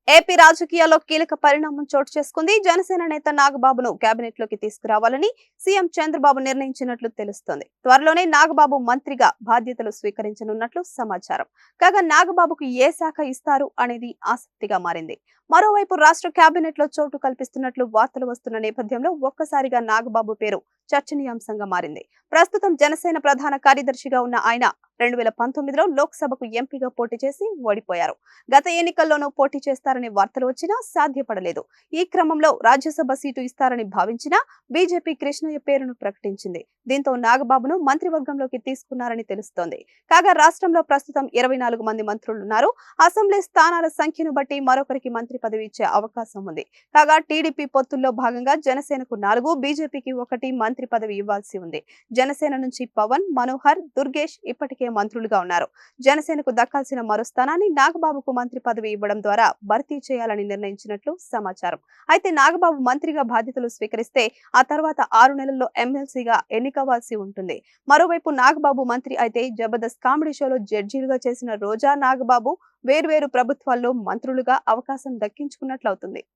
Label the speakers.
Speaker 1: AP రాజకీయాల్లో కీలక పరిణామం చోటు చేసుకుంది. జనసేన నేత నాగబాబును కేబినెట్ లోకి తీసుకురావాలని సీఎం చంద్రబాబు నిర్ణయించినట్లు తెలుస్తోంది. త్వరలోనే నాగబాబు మంత్రిగా బాధ్యతలు స్వీకరించనున్నట్లు సమాచారం. కాగా నాగబాబుకు ఏ శాఖ ఇస్తారు అనేది ఆసక్తిగా మారింది. మరోవైపు రాష్ట్ర కేబినెట్ లో చోటు కల్పిస్తున్నట్లు వార్తలు వస్తున్న నేపథ్యంలో ఒక్కసారిగా నాగబాబు పేరు చర్చనీయాంశంగా మారింది. ప్రస్తుతం జనసేన ప్రధాన కార్యదర్శిగా ఉన్న ఆయన 2019లో లోక్సభకు ఎంపీగా పోటీ చేసి ఓడిపోయారు. గత ఎన్నికల్లోనూ పోటీ చేస్తారనే వార్తలు వచ్చినా సాధ్యపడలేదు. ఈ క్రమంలో రాజ్యసభ సీటు ఇస్తారని భావించినా బీజేపీ కృష్ణయ్య పేరును ప్రకటించింది. దీంతో నాగబాబును మంత్రివర్గంలోకి తీసుకున్నారని తెలుస్తోంది. కాగా రాష్ట్రంలో ప్రస్తుతం 24 మంది మంత్రులున్నారు. అసెంబ్లీ స్థానాల సంఖ్యను బట్టి మరొకరికి మంత్రి పదవి ఇచ్చే అవకాశం ఉంది. కాగా టీడీపీ పొత్తుల్లో భాగంగా జనసేనకు 4, బీజేపీకి 1 మంత్రి పదవి ఇవ్వాల్సి ఉంది. జనసేన నుంచి పవన్, మనోహర్, దుర్గేష్ ఇప్పటికే మంత్రులుగా ఉన్నారు. జనసేనకు దక్కాల్సిన మరో స్థానాన్ని నాగబాబుకు మంత్రి పదవి ఇవ్వడం ద్వారా భర్తీ చేయాలని నిర్ణయించినట్లు సమాచారం. అయితే నాగబాబు మంత్రిగా బాధ్యతలు స్వీకరిస్తే ఆ తర్వాత 6 నెలల్లో ఎమ్మెల్సీగా ఎన్నికవ్వాల్సి ఉంటుంది. మరోవైపు నాగబాబు మంత్రి అయితే జబర్దస్త్ కామెడీ షోలో జడ్జీలుగా చేసిన రోజా, నాగబాబు వేర్వేరు ప్రభుత్వాల్లో మంత్రులుగా అవకాశం దక్కించుకున్నట్లవుతుంది.